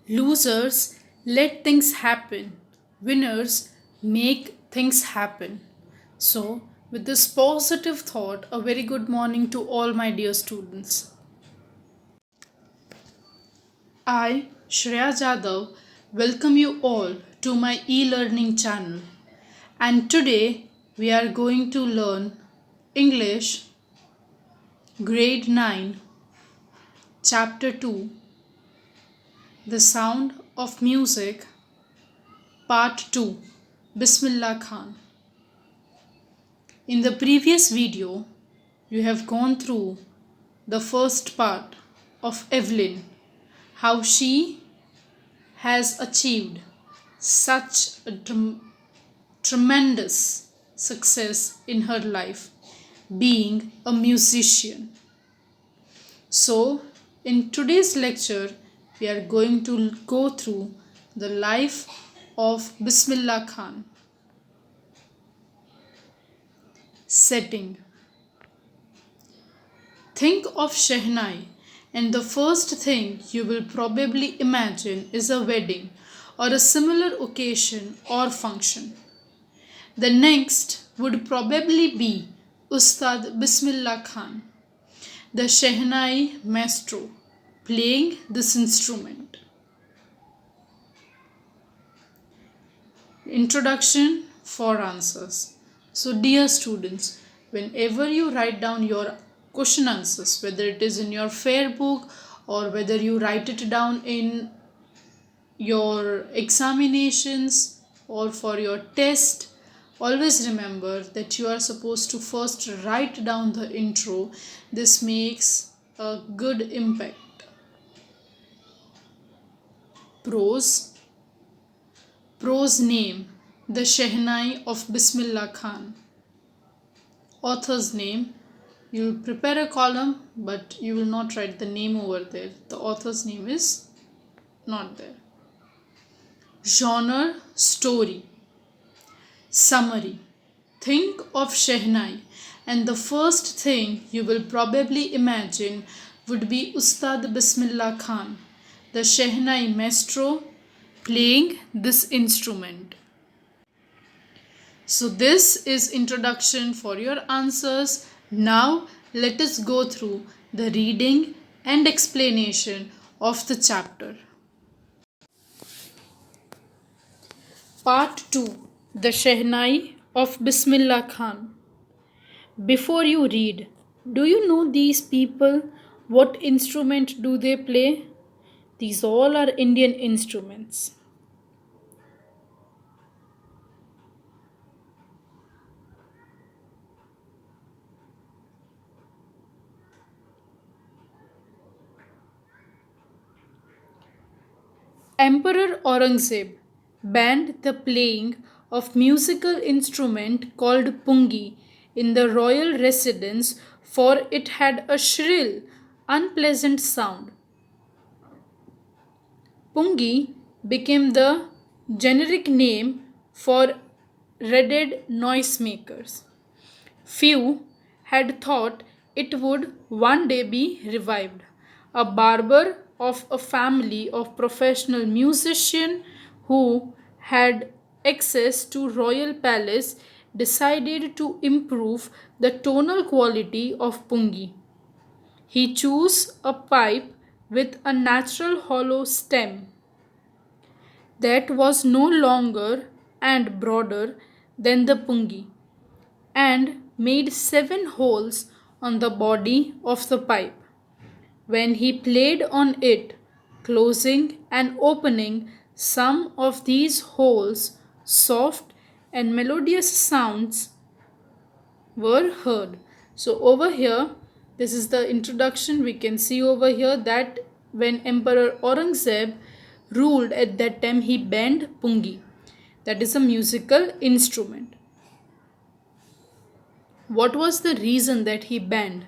Losers let things happen. Winners make things happen. So, with this positive thought, a very good morning to all my dear students. I, Shreya Jadhav, welcome you all to my e learning channel. And today we are going to learn English, Grade 9, Chapter 2, The Sound of Music, Part 2, Bismillah Khan. In the previous video, you have gone through the first part of Evelyn, how she has achieved such a tremendous success in her life, being a musician. So, in today's lecture, we are going to go through the life of Bismillah Khan. Setting. Think of Shehnai, and the first thing you will probably imagine is a wedding or a similar occasion or function. The next would probably be Ustad Bismillah Khan, the Shehnai maestro, playing this instrument. Introduction for answers. So, dear students, whenever you write down your question answers, whether it is in your fair book or whether you write it down in your examinations or for your test, always remember that you are supposed to first write down the intro. This makes a good impact. Prose. Prose name, The Shehnai of Bismillah Khan. Author's name, you will prepare a column but you will not write the name over there. The author's name is not there. Genre, story. Summary. Think of Shehnai, and the first thing you will probably imagine would be Ustad Bismillah Khan, the Shehnai maestro, playing this instrument. So this is introduction for your answers. Now let us go through the reading and explanation of the chapter. Part 2, The Shehnai of Bismillah Khan. Before you read, do you know these people? What instrument do they play? These all are Indian instruments. Emperor Aurangzeb banned the playing of musical instrument called pungi in the royal residence, for it had a shrill, unpleasant sound. Pungi became the generic name for redded noisemakers. Few had thought it would one day be revived. A barber of a family of professional musicians who had access to royal palace decided to improve the tonal quality of pungi. He chose a pipe with a natural hollow stem that was no longer and broader than the pungi, and made 7 holes on the body of the pipe. When he played on it, closing and opening some of these holes, soft and melodious sounds were heard. So, over here, this is the introduction. We can see over here that when Emperor Aurangzeb ruled at that time, he banned pungi, that is a musical instrument. What was the reason that he banned?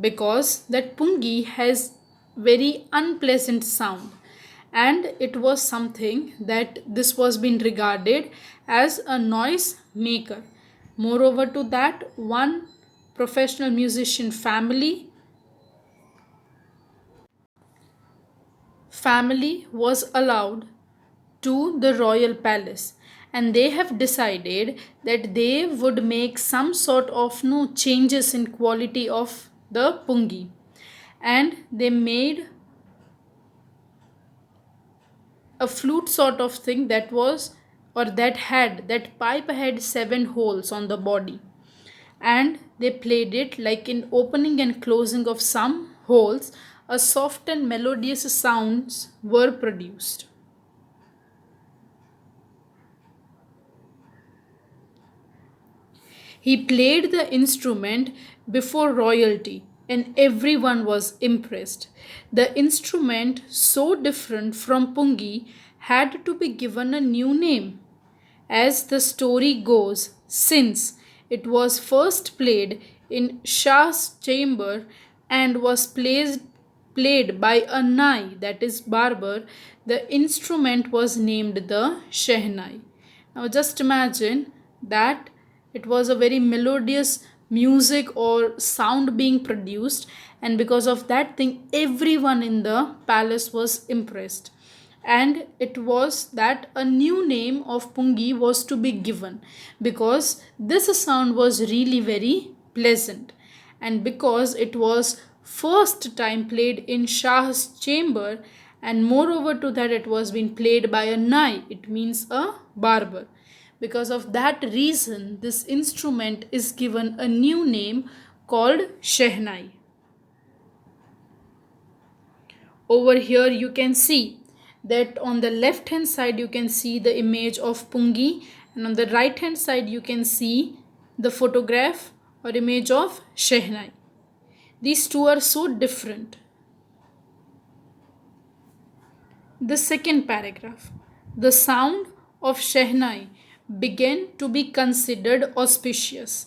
Because that pungi has very unpleasant sound, and it was something that this was being regarded as a noise maker. Moreover to that, one professional musician family family was allowed to the royal palace, and they have decided that they would make some sort of no changes in quality of the pungi, and they made a flute sort of thing that was, or that pipe had 7 holes on the body, and they played it like in opening and closing of some holes a soft and melodious sounds were produced. He played the instrument before royalty, and everyone was impressed. The instrument, so different from pungi, had to be given a new name. As the story goes, since it was first played in Shah's chamber and was played by a nai, that is barber, the instrument was named the Shehnai. Now just imagine that it was a very melodious music or sound being produced, and because of that thing, everyone in the palace was impressed. And it was that a new name of pungi was to be given because this sound was really very pleasant, and because it was first time played in Shah's chamber, and moreover to that it was being played by a nai, it means a barber. Because of that reason, this instrument is given a new name called Shehnai. Over here you can see that on the left hand side you can see the image of pungi, and on the right hand side you can see the photograph or image of Shehnai. These two are so different. The second paragraph. The sound of Shehnai began to be considered auspicious,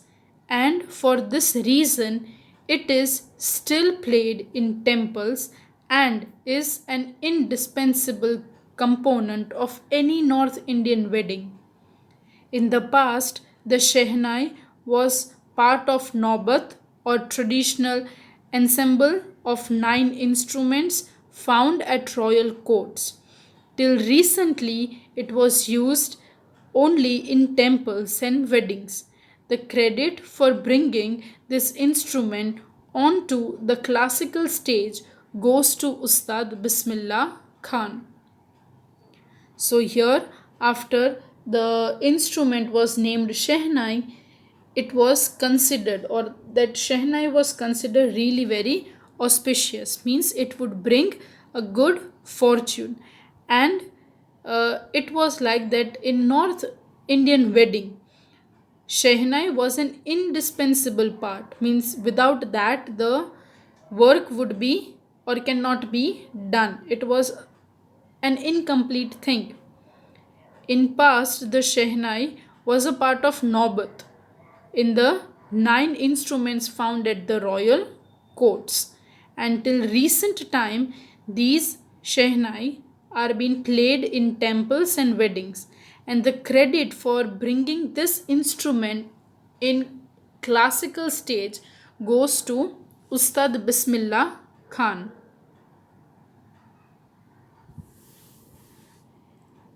and for this reason it is still played in temples and is an indispensable component of any North Indian wedding. In the past, the Shehnai was part of Naubat, or traditional ensemble of 9 instruments found at royal courts. Till recently, it was used only in temples and weddings. The credit for bringing this instrument onto the classical stage goes to Ustad Bismillah Khan. So here, after the instrument was named Shehnai, it was considered, or that Shehnai was considered really very auspicious, means it would bring a good fortune. And it was like that in North Indian wedding, Shehnai was an indispensable part, means without that the work would be or cannot be done. It was an incomplete thing. In past, the Shehnai was a part of Naubat in the 9 instruments found at the royal courts. Until recent time, these Shehnai are being played in temples and weddings, and the credit for bringing this instrument in classical stage goes to Ustad Bismillah Khan.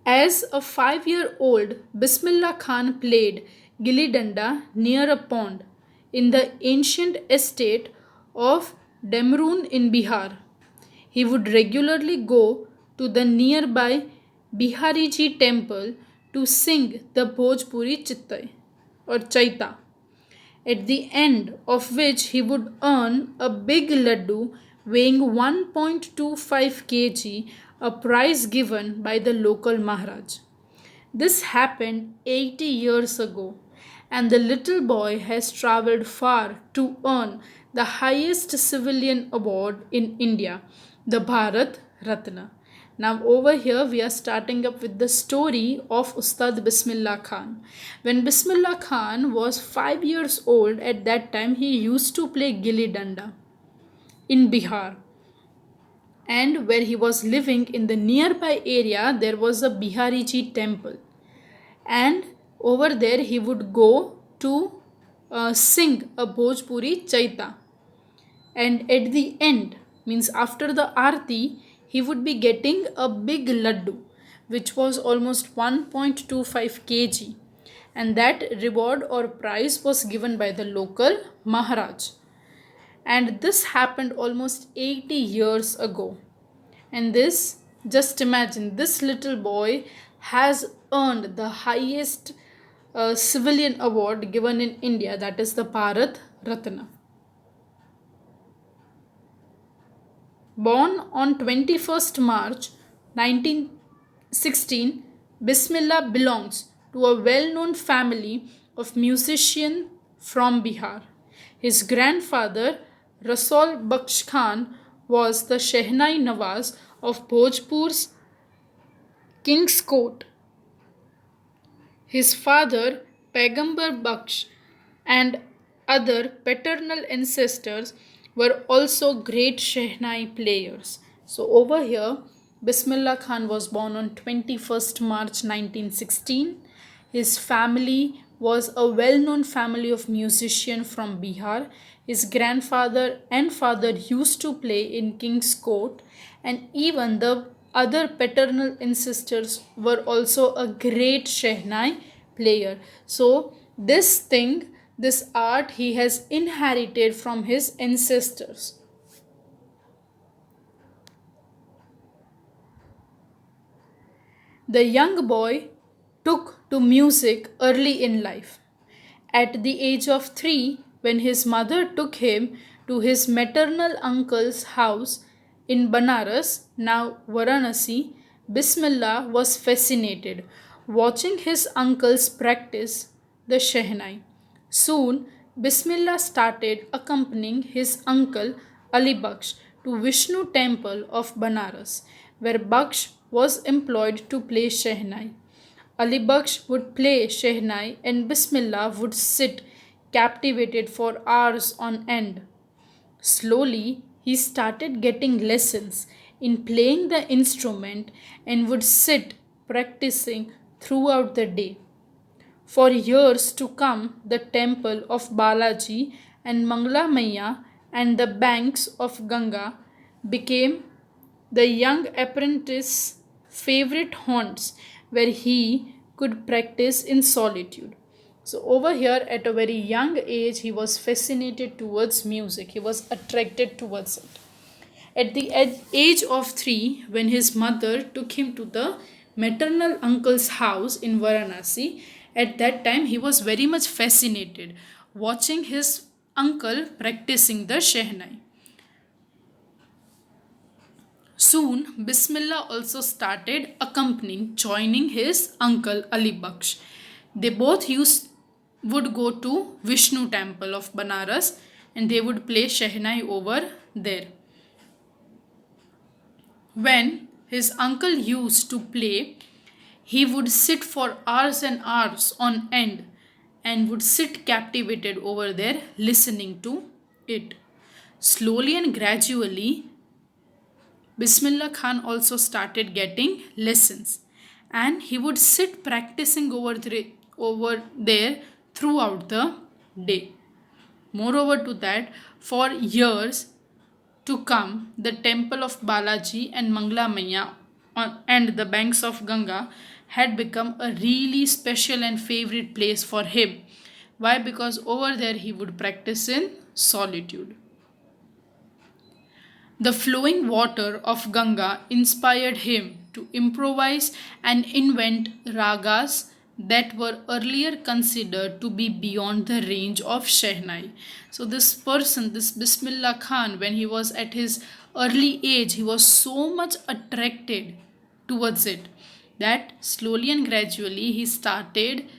As a 5-year-old, Bismillah Khan played gilli danda near a pond in the ancient estate of Demrun in Bihar. He would regularly go to the nearby Bihariji temple to sing the Bhojpuri Chittai or Chaita, at the end of which he would earn a big laddu weighing 1.25 kg, a prize given by the local Maharaj. This happened 80 years ago, and the little boy has travelled far to earn the highest civilian award in India, the Bharat Ratna. Now, over here, we are starting up with the story of Ustad Bismillah Khan. When Bismillah Khan was 5 years old, at that time he used to play gilli danda in Bihar. And where he was living in the nearby area, there was a Bihariji temple. And over there, he would go to sing a Bhojpuri Chaita. And at the end, means after the Aarti, he would be getting a big laddu, which was almost 1.25 kg, and that reward or prize was given by the local Maharaj. And this happened almost 80 years ago. And this, just imagine, this little boy has earned the highest civilian award given in India, that is the Bharat Ratna. Born on 21st March 1916, Bismillah belongs to a well known family of musicians from Bihar. His grandfather, Rasul Baksh Khan, was the Shehnai Nawaz of Bhojpur's King's Court. His father, Paigambar Baksh, and other paternal ancestors were also great Shehnai players. So, over here, Bismillah Khan was born on 21st March 1916. His family was a well known family of musicians from Bihar. His grandfather and father used to play in King's Court, and even the other paternal ancestors were also a great Shehnai player. So, this art he has inherited from his ancestors. The young boy took to music early in life. At the age of 3, when his mother took him to his maternal uncle's house in Banaras, now Varanasi, Bismillah was fascinated watching his uncles practice the Shehnai. Soon, Bismillah started accompanying his uncle Ali Baksh to Vishnu temple of Banaras, where Baksh was employed to play Shehnai. Ali Baksh would play Shehnai and Bismillah would sit captivated for hours on end. Slowly, he started getting lessons in playing the instrument and would sit practicing throughout the day. For years to come, the temple of Balaji and Mangla Maya and the banks of Ganga became the young apprentice's favorite haunts where he could practice in solitude. So, over here at a very young age, he was fascinated towards music, he was attracted towards it. At the age of 3, when his mother took him to the maternal uncle's house in Varanasi, at that time he was very much fascinated watching his uncle practicing the Shehnai. Soon, Bismillah also started accompanying, joining his uncle Ali Baksh. They both would go to Vishnu temple of Banaras and they would play Shehnai over there. When his uncle used to play, he would sit for hours and hours on end and would sit captivated over there listening to it. Slowly and gradually, Bismillah Khan also started getting lessons and he would sit practicing over there throughout the day. Moreover to that, for years to come, the temple of Balaji and Mangla Maya and the banks of Ganga had become a really special and favorite place for him. Why? Because over there he would practice in solitude. The flowing water of Ganga inspired him to improvise and invent ragas that were earlier considered to be beyond the range of Shehnai. So, this person, this Bismillah Khan, when he was at his early age, he was so much attracted towards it that slowly and gradually he started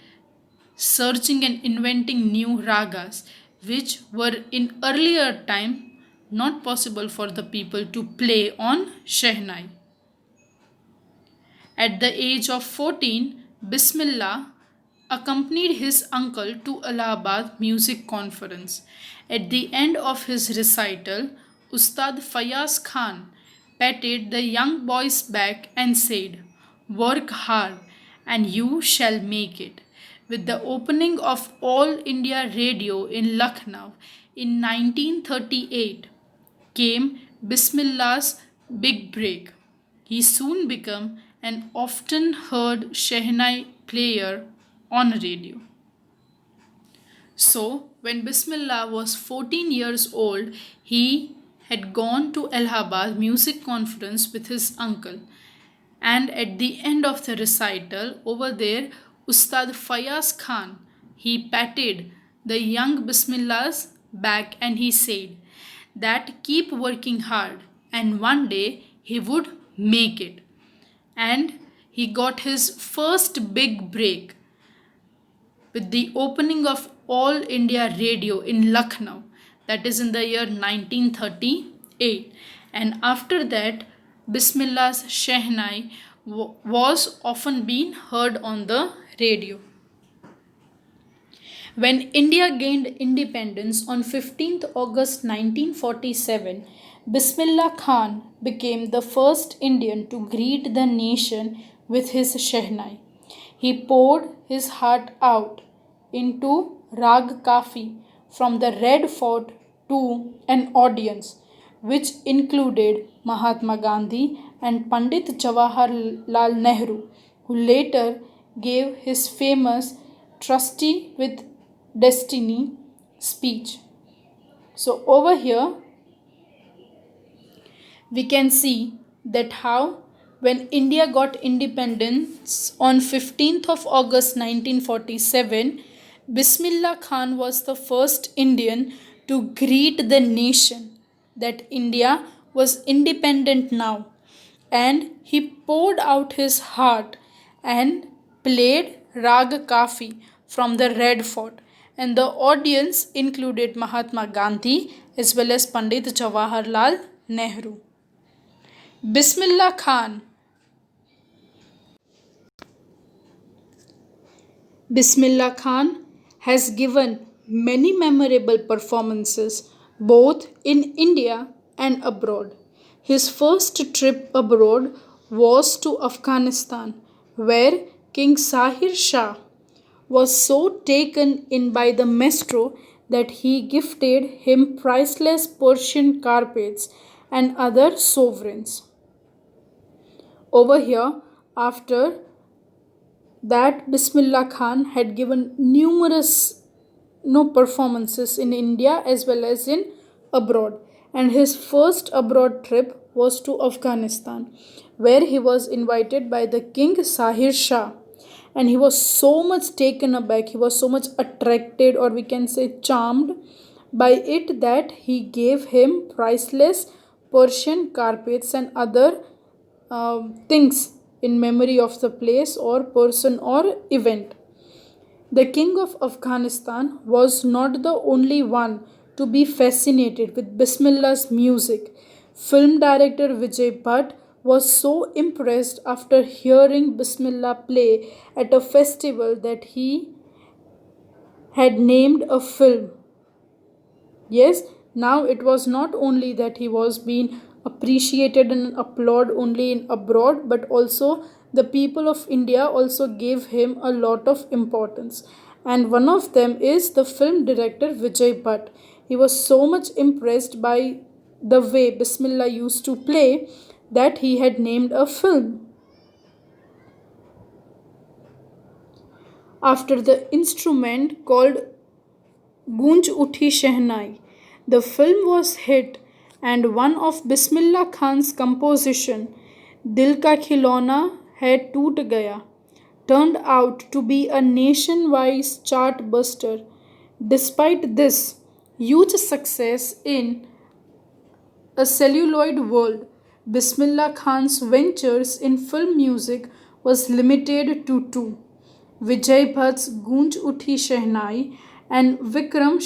searching and inventing new ragas which were in earlier time not possible for the people to play on Shehnai. At the age of 14, Bismillah accompanied his uncle to Allahabad Music Conference. At the end of his recital, Ustad Fayaz Khan patted the young boy's back and said, "Work hard and you shall make it." With the opening of All India Radio in Lucknow in 1938 came Bismillah's big break. He soon became an often heard Shehnai player on radio. So, when Bismillah was 14 years old, he had gone to Allahabad music conference with his uncle. And at the end of the recital, over there, Ustad Fayaz Khan, he patted the young Bismillah's back and he said that keep working hard and one day he would make it. And he got his first big break with the opening of All India Radio in Lucknow, that is in the year 1938. And after that, Bismillah's Shehnai was often being heard on the radio. When India gained independence on 15th August 1947, Bismillah Khan became the first Indian to greet the nation with his Shehnai. He poured his heart out into Rag Kafi from the Red Fort to an audience which included Mahatma Gandhi and Pandit Jawaharlal Nehru, who later gave his famous Trusty with Destiny speech. So, over here we can see that how when India got independence on 15th of August 1947, Bismillah Khan was the first Indian to greet the nation that India was independent now, and he poured out his heart and played Rag Kafi from the Red Fort, and the audience included Mahatma Gandhi as well as Pandit Jawaharlal Nehru. Bismillah Khan Bismillah Khan has given many memorable performances both in India and abroad. His first trip abroad was to Afghanistan, where King Sahir Shah was so taken in by the maestro that he gifted him priceless Persian carpets and other sovereigns. Over here, after that, Bismillah Khan had given numerous performances in India as well as in abroad, and his first abroad trip was to Afghanistan, where he was invited by the King Sahir Shah, and he was so much taken aback, he was so much attracted, or we can say charmed by it, that he gave him priceless Persian carpets and other things in memory of the place or person or event. The king of Afghanistan was not the only one to be fascinated with Bismillah's music. Film director Vijay Bhatt was so impressed after hearing Bismillah play at a festival that he had named a film. Yes, now it was not only that he was being appreciated and applauded only in abroad, but also the people of India also gave him a lot of importance. And one of them is the film director Vijay Bhatt. He was so much impressed by the way Bismillah used to play that he had named a film after the instrument called Gunj Uthi Shehnai. The film was hit, and one of Bismillah Khan's composition, Dil Ka Khilona Hai Toot Gaya, turned out to be a nationwide chart buster. Despite this huge success in a celluloid world, Bismillah Khan's ventures in film music was limited to two: Vijay Bhatt's Gunj Uthi Shehnai and Vikram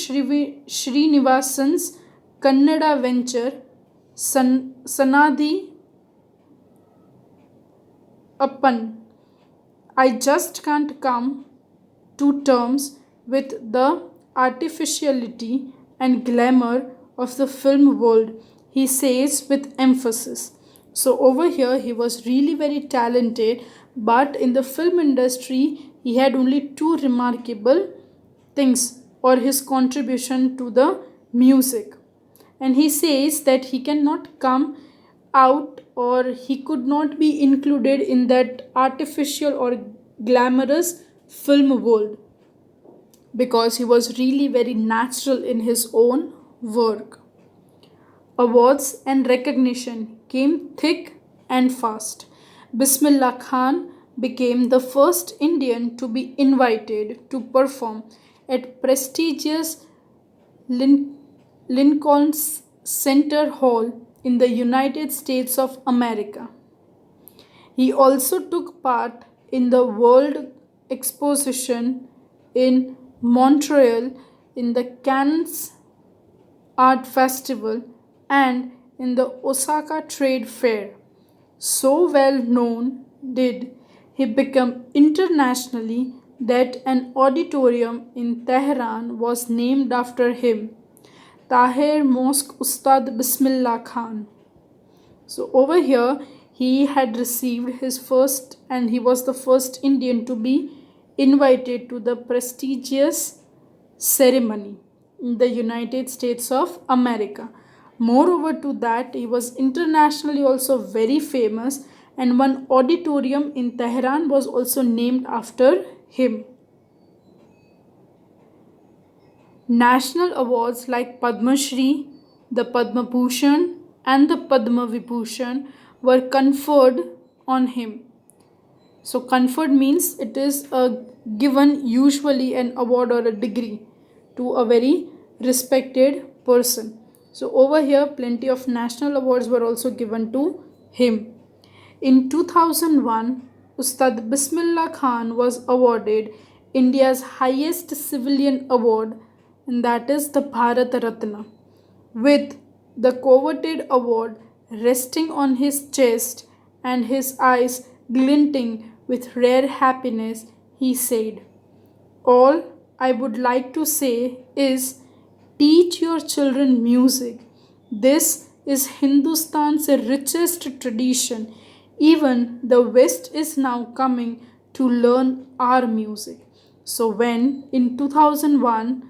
Srinivasan's Kannada venture Sanadi Appan. I just can't come to terms with the artificiality and glamour of the film world, he says with emphasis. So, over here, he was really very talented, but in the film industry, he had only two remarkable things or his contribution to the music. And he says that he cannot come out or he could not be included in that artificial or glamorous film world because he was really very natural in his own work. Awards and recognition came thick and fast. Bismillah Khan became the first Indian to be invited to perform at prestigious Lin- Lincoln's Center Hall in the United States of America. He also took part in the World Exposition in Montreal, in the Cannes Art Festival, and in the Osaka Trade Fair. So well known did he become internationally that an auditorium in Tehran was named after him, Tahir Mosque Ustad Bismillah Khan. So over here, he had received his first, and he was the first Indian to be invited to the prestigious ceremony in the United States of America. Moreover, to that, he was internationally also very famous, and one auditorium in Tehran was also named after him. National awards like Padma Shri, the Padma Bhushan, and the Padma Vibhushan were conferred on him. So, conferred means it is a given usually an award or a degree to a very respected person. So, over here, plenty of national awards were also given to him. In 2001, Ustad Bismillah Khan was awarded India's highest civilian award, and that is the Bharat Ratna, with the coveted award resting on his chest and his eyes glinting with rare happiness. He said, "All I would like to say is teach your children music. This is Hindustan's richest tradition. Even the West is now coming to learn our music." So, when in 2001,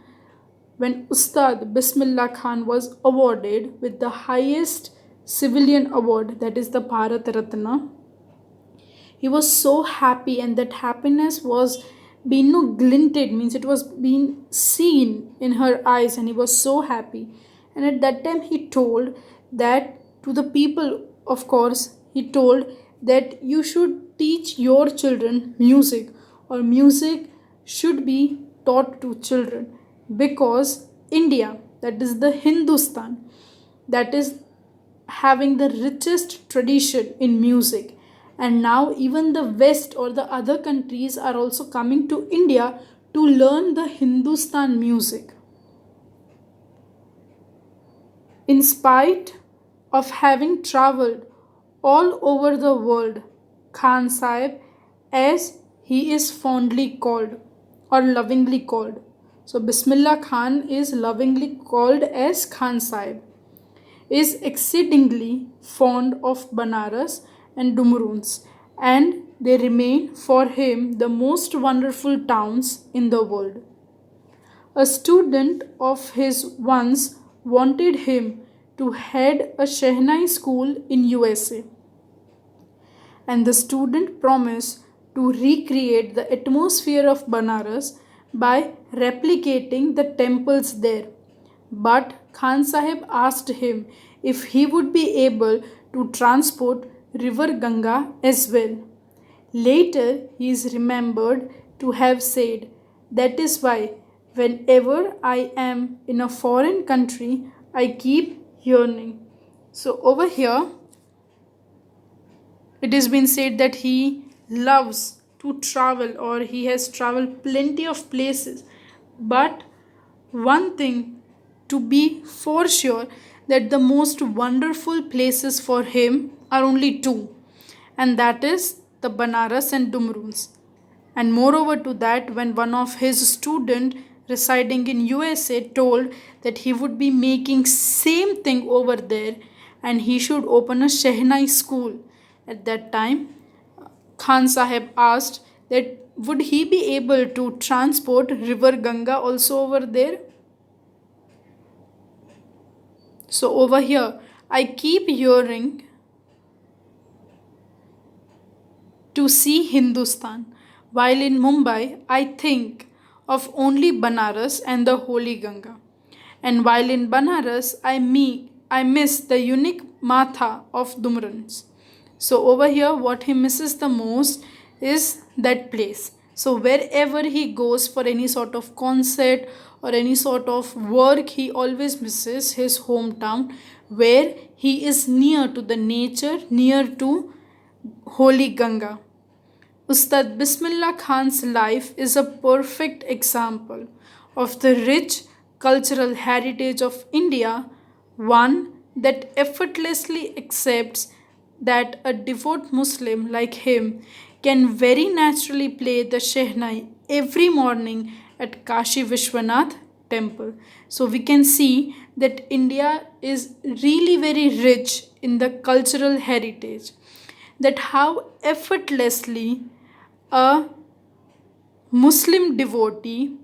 when Ustad Bismillah Khan was awarded with the highest civilian award, that is the Bharat Ratna, he was so happy, and that happiness was being glinted, means it was being seen in her eyes, and he was so happy. And at that time, he told that to the people, of course, he told that you should teach your children music, or music should be taught to children, because India, that is the Hindustan, that is having the richest tradition in music, and now even the West or the other countries are also coming to India to learn the Hindustan music. In spite of having traveled all over the world, Khan Sahib, as he is fondly called or lovingly called, so Bismillah Khan is lovingly called as Khan Sahib, is exceedingly fond of Banaras and Dumruns, and they remain for him the most wonderful towns in the world. A student of his once wanted him to head a Shehnai school in USA, and the student promised to recreate the atmosphere of Banaras by replicating the temples there. But Khan Sahib asked him if he would be able to transport river Ganga as well. Later, he is remembered to have said, "That is why, whenever I am in a foreign country, I keep yearning." So, over here, it has been said that he loves to travel, or he has traveled plenty of places. But one thing to be for sure, that the most wonderful places for him are only two, and that is the Banaras and Dumruns. And moreover to that, when one of his student residing in USA told that he would be making same thing over there, and he should open a Shehnai school, at that time Khan Sahib asked that would he be able to transport river Ganga also over there. So over here, I keep hearing see Hindustan, while in Mumbai, I think of only Banaras and the Holy Ganga. And while in Banaras, I miss the unique Matha of Dumrans. So over here, what he misses the most is that place. So wherever he goes for any sort of concert or any sort of work, he always misses his hometown where he is near to the nature, near to Holy Ganga. Ustad Bismillah Khan's life is a perfect example of the rich cultural heritage of India, one that effortlessly accepts that a devout Muslim like him can very naturally play the Shehnai every morning at Kashi Vishwanath temple. So we can see that India is really very rich in the cultural heritage, that how effortlessly a Muslim devotee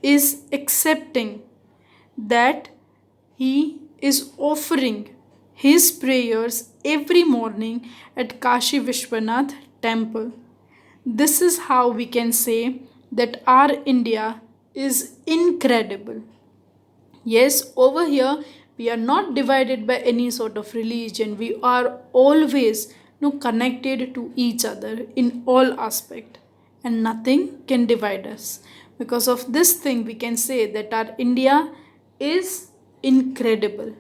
is accepting that he is offering his prayers every morning at Kashi Vishwanath temple. This is how we can say that our India is incredible. Yes, over here we are not divided by any sort of religion. We are always connected to each other in all aspect, and nothing can divide us. Because of this thing, we can say that our India is incredible.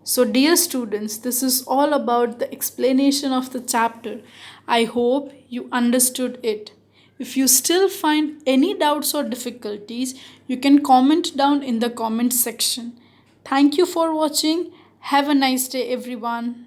So, dear students, this is all about the explanation of the chapter. I hope you understood it. If you still find any doubts or difficulties, you can comment down in the comment section. Thank you for watching. Have a nice day, everyone.